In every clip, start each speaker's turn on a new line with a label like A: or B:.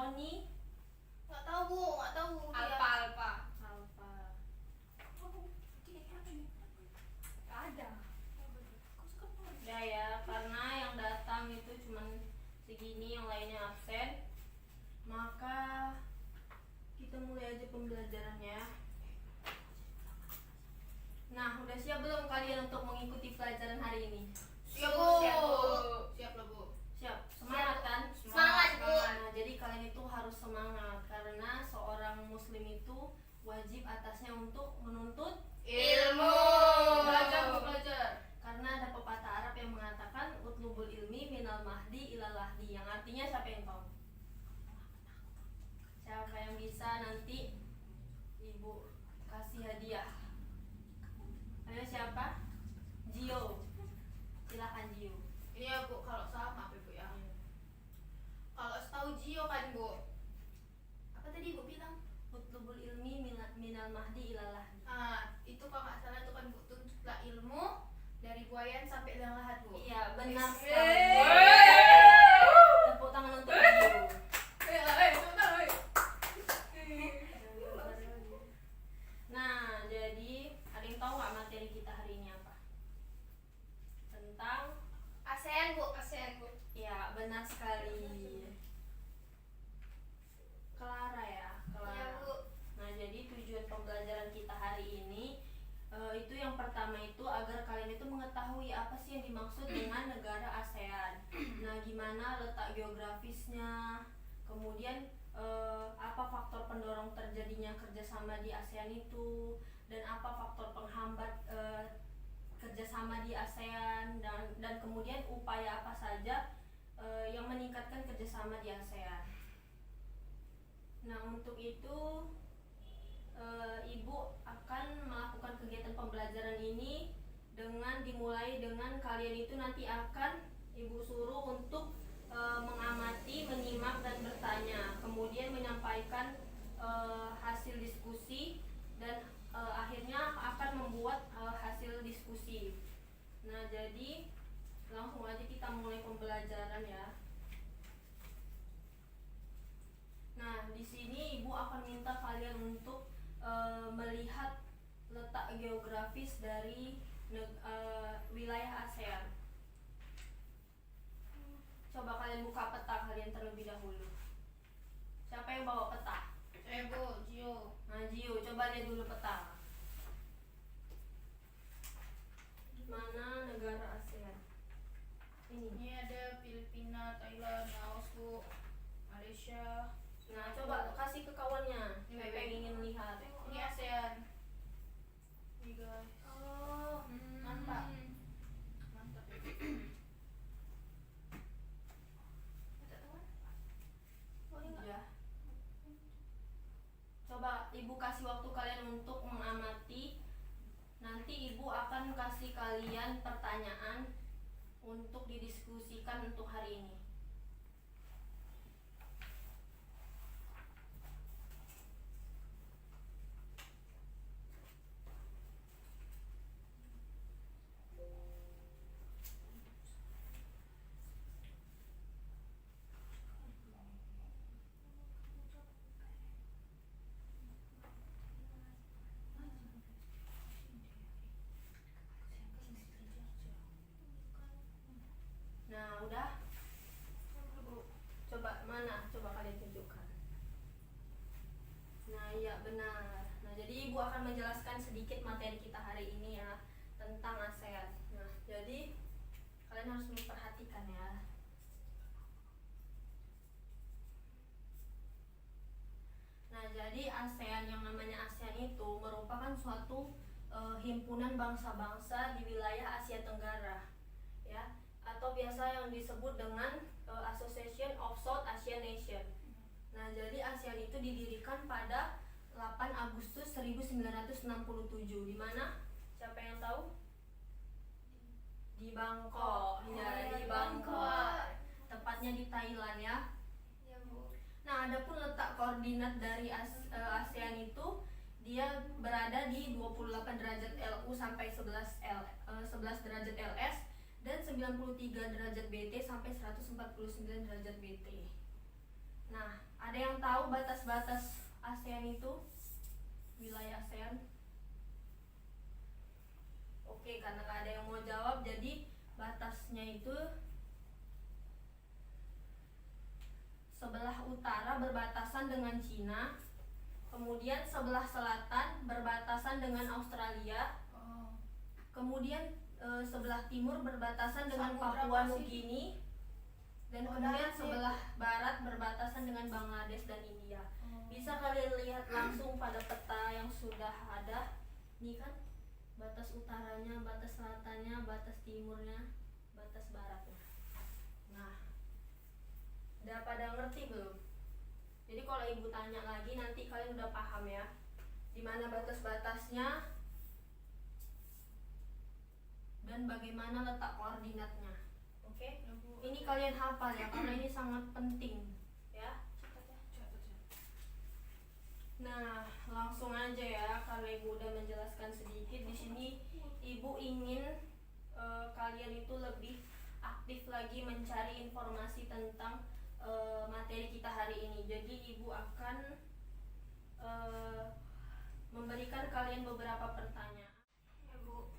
A: Roni?
B: Nggak tahu Bu, nggak tahu.
C: Alfa.
A: Alfa.
C: Nggak ada.
A: Udah ya, karena yang datang itu cuman segini, yang lainnya absen. Maka kita mulai aja pembelajarannya. Nah, udah siap belum kalian untuk mengikuti pelajaran hari ini?
B: Siap Bu.
C: Siap, Bu.
B: Siap lah Bu.
A: Siap, semangat kan?
B: Semangat, Bu.
A: Nah, jadi kalian itu harus semangat karena seorang muslim itu wajib atasnya untuk menuntut
B: Ilmu.
A: belajar, Bu, belajar. Karena ada pepatah Arab yang mengatakan utlubul ilmi minal mahdi ilal lahdi, yang artinya siapa yang tahu? Siapa yang bisa nanti ibu kasih hadiah? Ayo siapa? Gio. Silakan Gio.
B: Ini ya Bu, kalau sama apa Bu ya? Kalau setahu Gio kan Bu. Apa tadi Bu bilang?
A: Utlubul ilmi minal mahdi ilal lahdi.
B: Itu kalau nggak salah itu kan Bu, tuntutlah ilmu dari buayan sampai liang lahat Bu.
A: Iya, benar
B: Wih.
A: sekali. Tepuk tangan untuk Gio. Nah, jadi ada yang tahu nggak materi kita hari ini apa? Tentang
B: ASEAN Bu.
A: ya, benar sekali. Clara ya, Clara.
B: Iya Bu.
A: Nah, jadi tujuan pembelajaran kita hari ini itu yang pertama itu agar kalian itu mengetahui apa sih yang dimaksud dengan negara ASEAN. Nah, gimana letak geografisnya, kemudian apa faktor pendorong terjadinya kerjasama di ASEAN itu, dan apa faktor penghambat kerjasama di ASEAN, dan kemudian upaya apa saja yang meningkatkan kerjasama di ASEAN. Nah, untuk itu Ibu akan melakukan kegiatan pembelajaran ini dengan dimulai dengan kalian itu nanti akan Ibu suruh untuk mengamati, menyimak dan bertanya, kemudian menyampaikan hasil diskusi dan akhirnya akan membuat hasil diskusi. Nah, jadi langsung aja kita mulai pembelajaran ya. Nah, di sini Ibu akan minta kalian untuk melihat letak geografis dari wilayah ASEAN. Coba kalian buka peta kalian terlebih dahulu. Siapa yang bawa peta?
B: Saya Bu, Gio.
A: Nah, Gio, coba lihat dulu peta. Mana negara ASEAN? Ini.
B: Ini ada Filipina, Thailand, Laos Bu, Malaysia.
A: Nah, coba kasih ke kawannya. Siapa yang ingin lihat?
B: Ini ASEAN. Ini guys.
A: Oh, mantap.
B: Mantap.
A: Ya. Coba Ibu kasih waktu kalian untuk mengamati. Nanti Ibu akan kasih kalian pertanyaan untuk didiskusikan untuk hari ini. Nah, udah? Coba mana? Coba kalian tunjukkan. Nah, iya benar. Nah, jadi Ibu akan menjelaskan sedikit materi kita hari ini ya tentang ASEAN. Nah, jadi kalian harus memperhatikan ya. Nah, jadi ASEAN, yang namanya ASEAN itu merupakan suatu himpunan bangsa-bangsa di wilayah Asia Tenggara, ya, atau biasa yang disebut dengan Association of South Asian Nation. Nah, jadi ASEAN itu didirikan pada 8 Agustus 1967. Di mana? Siapa yang tahu? Di Bangkok. Ya, di Bangkok. Tepatnya di Thailand ya.
B: Ya Bu.
A: Nah, adapun letak koordinat dari ASEAN itu dia berada di 28 derajat LU sampai 11 derajat LS dan 93 derajat BT sampai 149 derajat BT. Nah, ada Ada yang tahu batas-batas ASEAN itu? Wilayah ASEAN? Oke, karena nggak ada yang mau jawab, jadi batasnya itu sebelah utara berbatasan dengan Cina, kemudian sebelah selatan berbatasan dengan Australia,
B: Oh.
A: kemudian sebelah timur berbatasan dengan
B: Samudra
A: Papua
B: Pasifik.
A: Nugini, dan
B: Oh,
A: kemudian
B: darat ya.
A: sebelah barat berbatasan dengan Bangladesh dan India. Bisa kalian lihat langsung pada peta yang sudah ada. Ini kan batas utaranya, batas selatannya, batas timurnya, batas baratnya. Nah, udah pada ngerti belum? Jadi kalau ibu tanya lagi nanti kalian udah paham ya, di mana batas-batasnya dan bagaimana letak koordinatnya. Oke?
B: Ya, Bu.
A: Ini kalian hafal ya, karena ini sangat penting ya.
B: Catat.
A: Nah, langsung aja ya, karena ibu udah menjelaskan sedikit di sini. Ibu ingin kalian itu lebih aktif lagi mencari informasi tentang materi kita hari ini. Jadi ibu akan memberikan kalian beberapa pertanyaan.
B: Ya, Bu.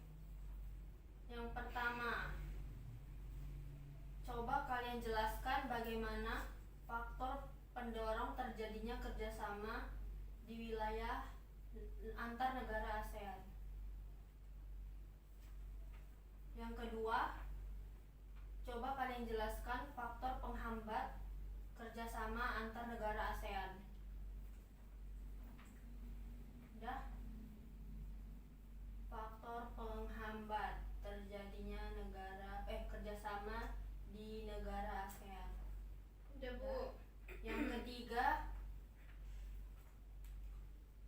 A: Yang pertama, coba kalian jelaskan bagaimana faktor pendorong terjadinya kerjasama di wilayah antar negara ASEAN. Yang kedua, coba kalian jelaskan faktor penghambat kerjasama antar negara ASEAN. Udah? Faktor penghambat terjadinya kerjasama di negara ASEAN.
B: Udah, Bu.
A: Yang ketiga,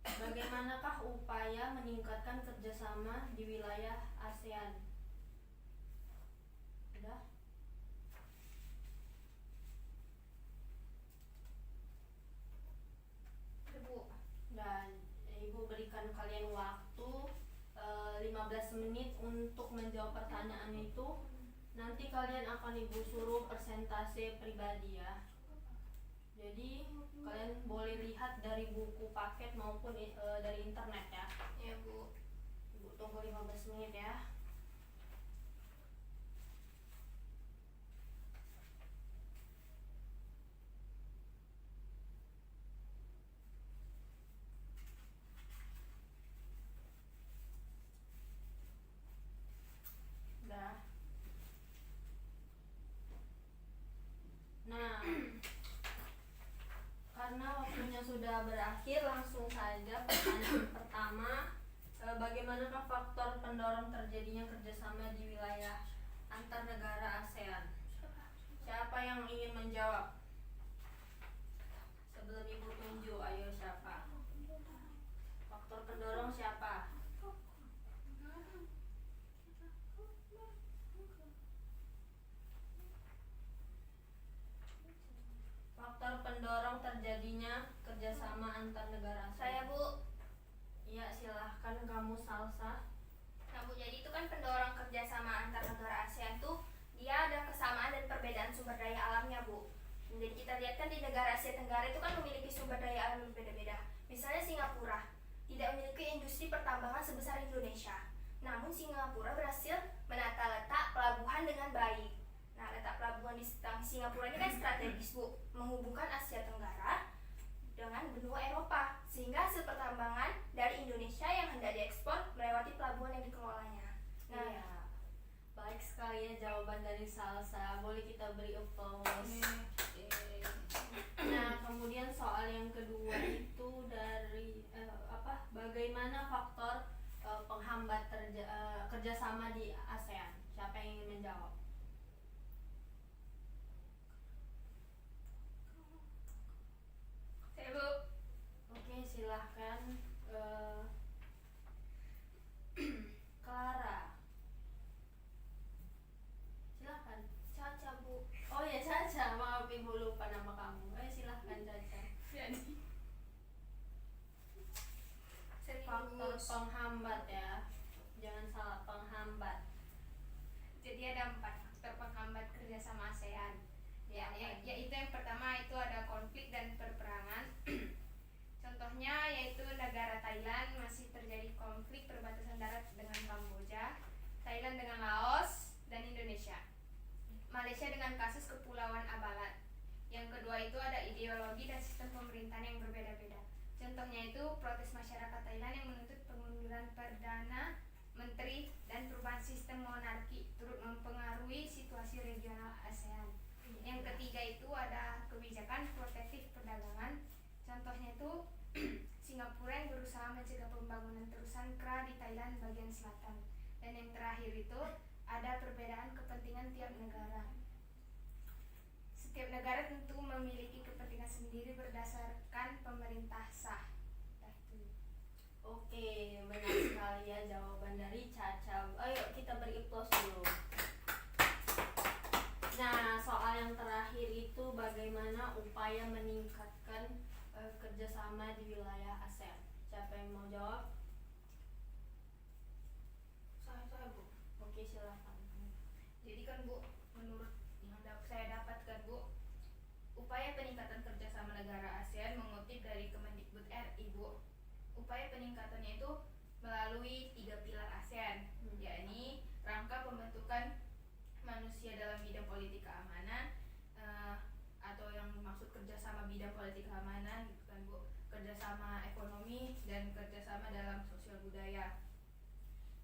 A: bagaimanakah upaya meningkatkan kerjasama di wilayah ASEAN? Udah?
B: Udah, Bu.
A: Dan ibu berikan kalian waktu 15 menit untuk menjawab pertanyaan itu. Nanti kalian akan ibu suruh persentase pribadi ya. Jadi kalian boleh lihat dari buku paket maupun dari internet ya.
B: Ya, Bu.
A: Ibu tunggu 15 menit ya. Udah. Nah, karena waktunya sudah berakhir, langsung saja pertanyaan pertama. Bagaimanakah faktor pendorong terjadinya kerjasama di wilayah antar negara ASEAN? Siapa yang ingin menjawab? Sebelum ibu tunjuk, ayo siapa? Faktor pendorong siapa? Faktor pendorong terjadinya kerjasama antar negara ASEAN.
B: Saya, Bu.
A: Iya, silahkan kamu Salsa.
B: Nah, Bu, jadi itu kan pendorong kerjasama antar negara ASEAN tuh dia ada kesamaan dan perbedaan sumber daya alamnya, Bu. Jadi kita lihat kan di negara Asia Tenggara itu kan memiliki sumber daya alam yang berbeda-beda. Misalnya Singapura tidak memiliki industri pertambangan sebesar Indonesia. Namun Singapura berhasil menata letak pelabuhan dengan baik. Nah, letak pelabuhan di Singapura ini kan strategis, Bu, menghubungkan Asia Tenggara dengan benua Eropa, sehingga hasil pertambangan dari Indonesia yang hendak diekspor melewati pelabuhan yang dikelolanya. Nah,
A: Iya. Baik sekali ya jawaban dari Salsa. Boleh kita beri applause. Nah, kemudian soal yang kedua itu dari bagaimana faktor penghambat kerjasama di ASEAN? Siapa yang ingin menjawab?
B: saya, Bu.
A: Oke, silahkan Clara. Silahkan.
B: Caca, Bu.
A: Oh ya, Caca, maaf.
B: ada ideologi dan sistem pemerintahan yang berbeda-beda. Contohnya itu protes masyarakat Thailand yang menuntut pengunduran Perdana Menteri dan perubahan sistem monarki turut mempengaruhi situasi regional ASEAN. Yang ketiga itu ada kebijakan protektif perdagangan. Contohnya itu Singapura yang berusaha mencegah pembangunan terusan KRA di Thailand bagian selatan. Dan yang terakhir itu ada perbedaan kepentingan tiap negara. Setiap negara tentu memiliki kepentingan sendiri berdasarkan pemerintah sah.
A: Oke, benar sekali ya jawaban dari Caca. Ayo kita beri applause dulu. Nah, soal yang terakhir itu bagaimana upaya meningkatkan kerjasama di wilayah ASEAN. Siapa yang mau jawab?
B: Saya Bu.
A: Oke, silakan.
B: Jadi kan Bu, menurut yang saya dapatkan Bu, upaya peningkatan kerjasama negara ASEAN mengutip dari Kemendikbud RI Bu. Upaya peningkatannya itu melalui 3 pilar ASEAN, yakni rangka pembentukan manusia dalam bidang politik keamanan, atau yang dimaksud kerjasama bidang politik keamanan gitu kan Bu, kerjasama ekonomi dan kerjasama dalam sosial budaya.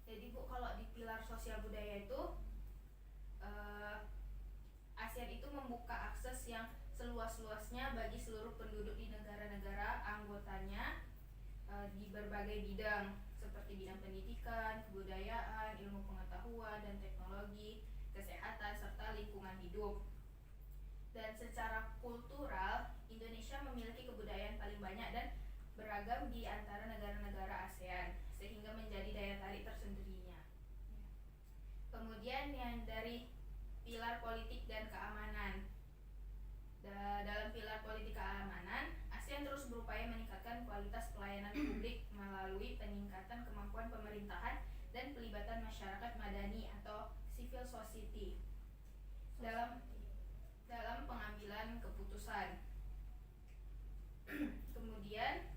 B: Jadi Bu, kalau di pilar sosial budaya itu ASEAN itu membuka akses yang seluas-luasnya bagi seluruh penduduk di negara-negara anggotanya di berbagai bidang seperti bidang pendidikan, kebudayaan, ilmu pengetahuan dan teknologi, kesehatan serta lingkungan hidup. Dan secara kultural, Indonesia memiliki kebudayaan paling banyak dan beragam di antara negara-negara ASEAN sehingga menjadi daya tarik tersendirinya. Kemudian yang dari pilar politik dan keamanan. Dalam pilar politik keamanan, ASEAN terus berupaya meningkatkan kualitas pelayanan publik melalui peningkatan kemampuan pemerintahan dan pelibatan masyarakat madani atau civil society dalam pengambilan keputusan. Kemudian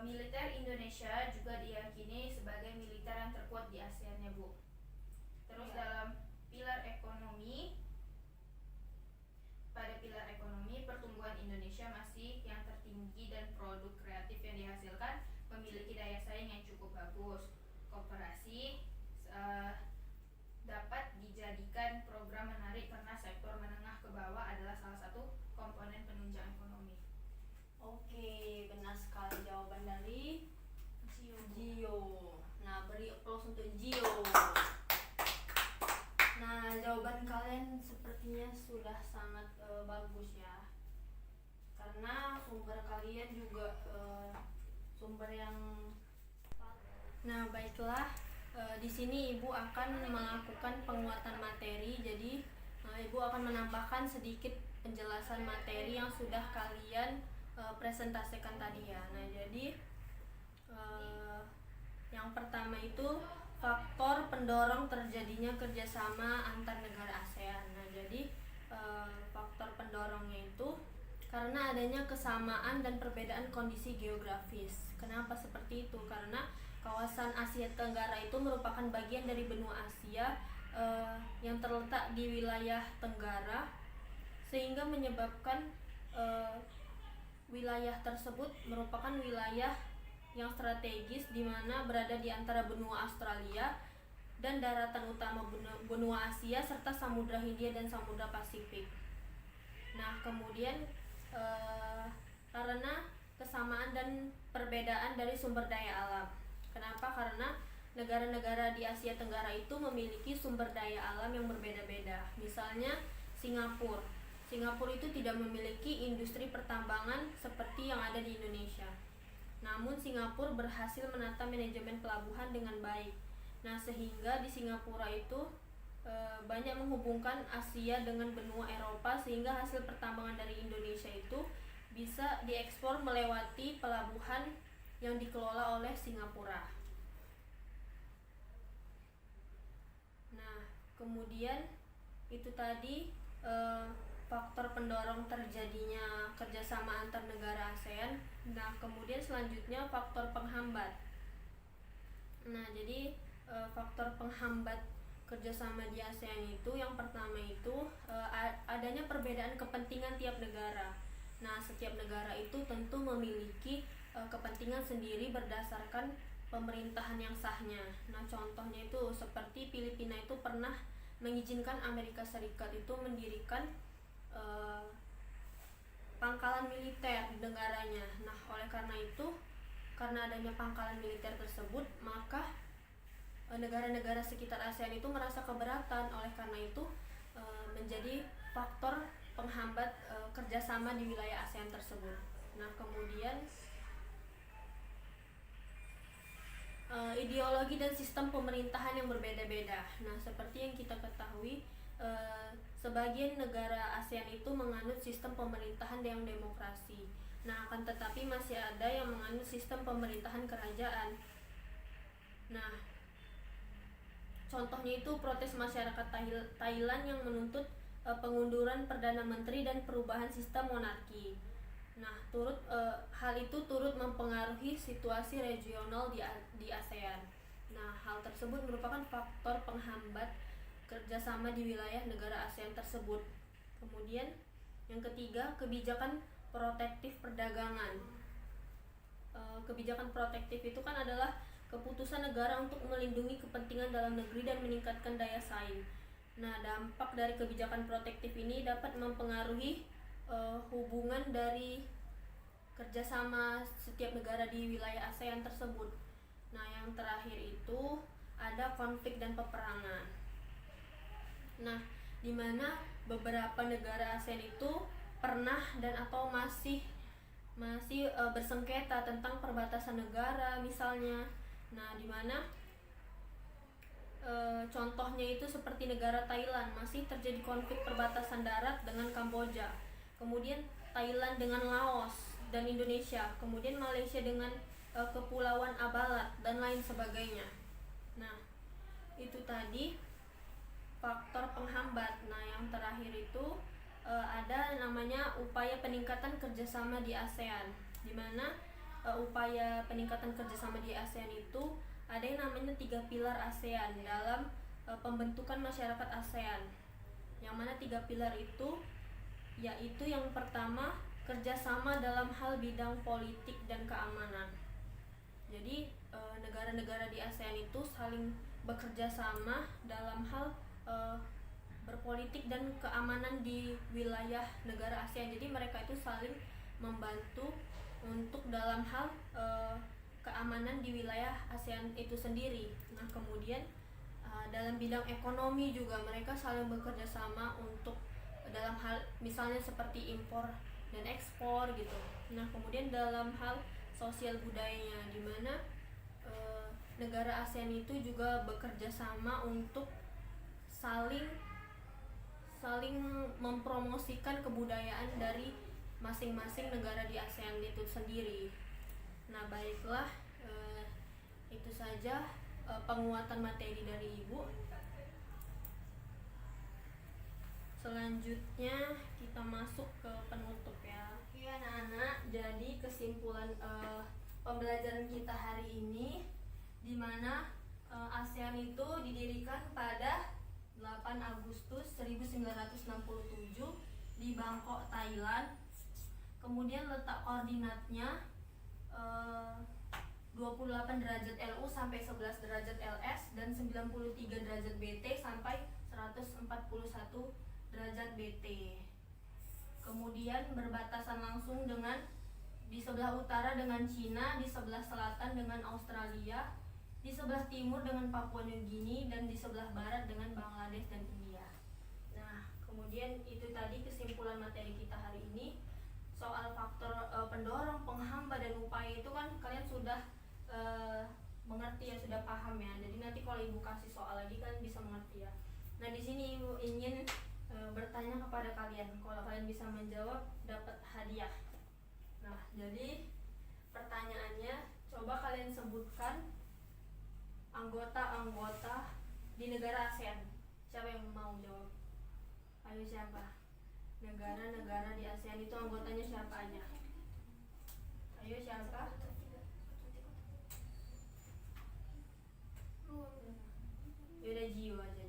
B: militer Indonesia juga diyakini sebagai militer yang terkuat di ASEAN ya Bu. Terus dalam pilar ekonomi, pada pilar ekonomi, pertumbuhan Indonesia masih yang tertinggi dan produk kreatif yang dihasilkan memiliki daya saing yang cukup bagus. Koperasi dapat dijadikan program menarik karena sektor menengah ke bawah adalah salah satu komponen penunjang ekonomi.
A: Oke, benar sekali jawaban dari Gio. Nah, beri applause untuk Gio. Nah, jawaban kalian sepertinya sudah sangat bagus ya. Karena sumber kalian juga sumber yang. Nah, baiklah. Di sini Ibu akan melakukan penguatan materi. Jadi, Ibu akan menambahkan sedikit penjelasan materi yang sudah kalian presentasikan tadi ya. Nah, jadi yang pertama itu faktor pendorong terjadinya kerjasama antar negara ASEAN. Nah, jadi faktor pendorongnya itu karena adanya kesamaan dan perbedaan kondisi geografis. Kenapa seperti itu? Karena kawasan Asia Tenggara itu merupakan bagian dari benua Asia yang terletak di wilayah Tenggara, sehingga menyebabkan wilayah tersebut merupakan wilayah yang strategis di mana berada di antara benua Australia dan daratan utama benua Asia serta Samudra Hindia dan Samudra Pasifik. Nah, kemudian karena kesamaan dan perbedaan dari sumber daya alam. Kenapa? Karena negara-negara di Asia Tenggara itu memiliki sumber daya alam yang berbeda-beda. Misalnya Singapura. Singapura itu tidak memiliki industri pertambangan seperti yang ada di Indonesia. Namun Singapura berhasil menata manajemen pelabuhan dengan baik. Nah, sehingga di Singapura itu banyak menghubungkan Asia dengan benua Eropa, sehingga hasil pertambangan dari Indonesia itu bisa diekspor melewati pelabuhan yang dikelola oleh Singapura. Nah, kemudian itu tadi faktor pendorong terjadinya kerjasama antar negara ASEAN. Nah, kemudian selanjutnya faktor penghambat. Nah, jadi faktor penghambat kerjasama di ASEAN itu yang pertama itu adanya perbedaan kepentingan tiap negara. Nah, setiap negara itu tentu memiliki kepentingan sendiri berdasarkan pemerintahan yang sahnya. Nah, contohnya itu seperti Filipina itu pernah mengizinkan Amerika Serikat itu mendirikan pangkalan militer di negaranya. Nah, oleh karena itu, karena adanya pangkalan militer tersebut, maka negara-negara sekitar ASEAN itu merasa keberatan. Oleh karena itu menjadi faktor penghambat kerjasama di wilayah ASEAN tersebut. Nah, kemudian ideologi dan sistem pemerintahan yang berbeda-beda. Nah, seperti yang kita ketahui, sebagian negara ASEAN itu menganut sistem pemerintahan yang demokrasi. Nah, akan tetapi masih ada yang menganut sistem pemerintahan kerajaan. Nah, contohnya itu protes masyarakat Thailand yang menuntut pengunduran Perdana Menteri dan perubahan sistem monarki. Nah, hal itu turut mempengaruhi situasi regional di ASEAN. Nah, hal tersebut merupakan faktor penghambat kerjasama di wilayah negara ASEAN tersebut. Kemudian yang ketiga, kebijakan protektif perdagangan. Kebijakan protektif itu kan adalah keputusan negara untuk melindungi kepentingan dalam negeri dan meningkatkan daya saing. Nah, dampak dari kebijakan protektif ini dapat mempengaruhi hubungan dari kerjasama setiap negara di wilayah ASEAN tersebut. Nah, yang terakhir itu ada konflik dan peperangan. Nah, di mana beberapa negara ASEAN itu pernah dan atau masih bersengketa tentang perbatasan negara misalnya. Nah, di mana contohnya itu seperti negara Thailand, masih terjadi konflik perbatasan darat dengan Kamboja. Kemudian Thailand dengan Laos dan Indonesia. Kemudian Malaysia dengan Kepulauan Abalat dan lain sebagainya. Nah, itu tadi faktor penghambat. Nah, yang terakhir itu ada namanya upaya peningkatan kerjasama di ASEAN, di mana upaya peningkatan kerjasama di ASEAN itu ada yang namanya 3 pilar ASEAN dalam pembentukan masyarakat ASEAN. Yang mana 3 pilar itu yaitu yang pertama, kerjasama dalam hal bidang politik dan keamanan. Jadi negara-negara di ASEAN itu saling bekerja sama dalam hal berpolitik dan keamanan di wilayah negara ASEAN. Jadi mereka itu saling membantu untuk dalam hal keamanan di wilayah ASEAN itu sendiri. Nah, kemudian dalam bidang ekonomi juga mereka saling bekerja sama untuk dalam hal misalnya seperti impor dan ekspor gitu. Nah, kemudian dalam hal sosial budayanya, di mana negara ASEAN itu juga bekerja sama untuk saling mempromosikan kebudayaan dari masing-masing negara di ASEAN itu sendiri. Nah, baiklah, itu saja penguatan materi dari Ibu. Selanjutnya kita masuk ke penutup ya. Oke anak-anak, jadi kesimpulan pembelajaran kita hari ini, di mana ASEAN itu didirikan pada 8 Agustus 1967 di Bangkok, Thailand. Kemudian letak koordinatnya 28 derajat LU sampai 11 derajat LS dan 93 derajat BT sampai 141 derajat BT. Kemudian berbatasan langsung dengan di sebelah utara dengan Cina, di sebelah selatan dengan Australia, di sebelah timur dengan Papua New Guinea, dan di sebelah barat dengan Bangladesh dan India. Nah, kemudian itu tadi kesimpulan materi kita hari ini. Soal faktor pendorong, penghambat, dan upaya itu kan kalian sudah mengerti ya, sudah paham ya. Jadi nanti kalau Ibu kasih soal lagi kalian bisa mengerti ya. Nah, di sini Ibu ingin bertanya kepada kalian. Kalau kalian bisa menjawab, dapat hadiah. Nah, jadi pertanyaannya, coba kalian sebutkan anggota-anggota di negara ASEAN. Siapa yang mau jawab? Ayo, siapa? Negara-negara di ASEAN itu anggotanya siapa aja? Ayo, siapa? Yaudah, Jiwa aja.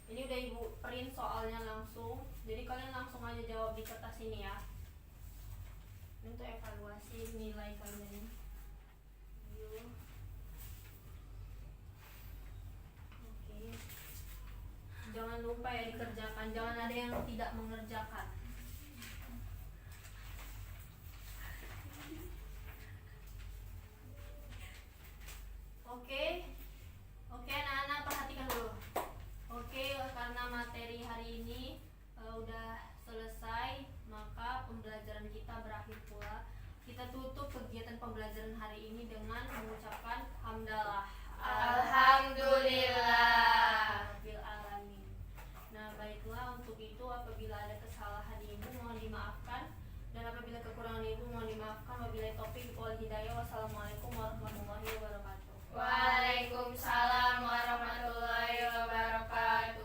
A: Ini udah ibu print soalnya langsung, jadi kalian langsung aja jawab di kertas ini ya. Ini untuk evaluasi nilai kalian. Yuk. Oke. Jangan lupa ya dikerjakan, jangan ada yang tidak mengerjakan. Oke, anak-anak perhatikan dulu. Oke, karena materi hari ini udah selesai, maka pembelajaran kita berakhir pula. Kita tutup kegiatan pembelajaran hari ini dengan mengucapkan hamdalah.
B: Alhamdulillah.
A: Rabbil alamin. Nah, baiklah, untuk itu apabila ada kesalahan ibu mohon dimaafkan, dan apabila kekurangan ibu mohon dimaafkan. Wabillahi taufiq wal hidayah. Wassalamualaikum warahmatullahi wabarakatuh.
B: Waalaikumsalam.